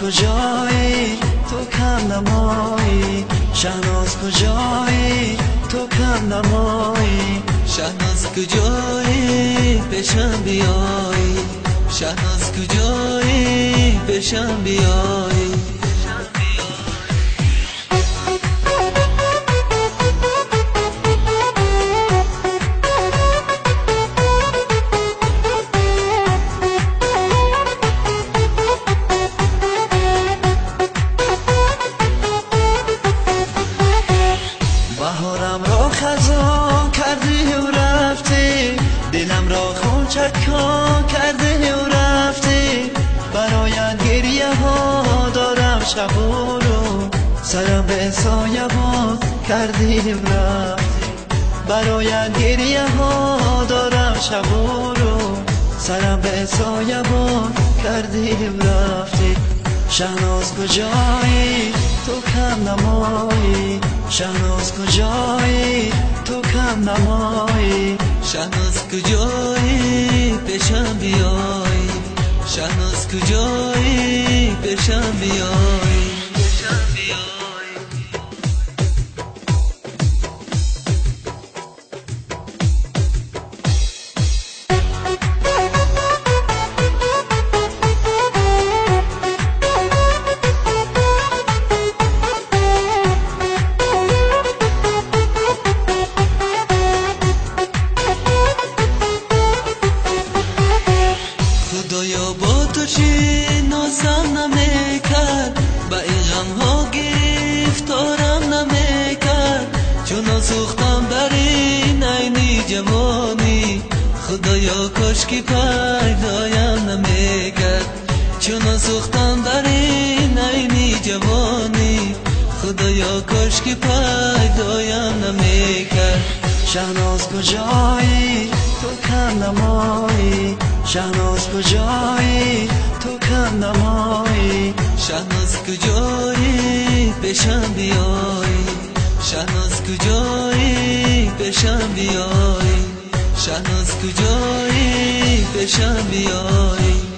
کجایی تو کم نمایی شهناز کجایی تو کم نمایی شهناز کجایی پیشم بیایی شهناز کجایی پیشم بیایی بهارم را خزان کرده و رفته دلم را خون چکان کرده و رفته برایت گریه ها دارم شب و رو سرم به سایبان کرده و رفته برایت گریه ها دارم شب و رو سرم به سایبان کرده و رفته شهناز کجایی تو کم نمایی شهناز کجایی تو کم نمایی شهناز کجایی پیشم بیایی شهناز کجایی پیشم بیایی خدایا با تو چی نازم نمیکرد با این غم ها گرفتارم نمیکرد چون سوختم در این عینی جوانی خدایا کاش که پیدایم نمیکرد چون سوختم در این عینی جوانی خدایا کاش که پیدایم نمیکرد شهناز کجایی تو کم نمایی شهناز کجایی تو کم نمایی شهناز کجایی پیشم بیایی شهناز کجایی پیشم بیایی شهناز کجایی پیشم بیایی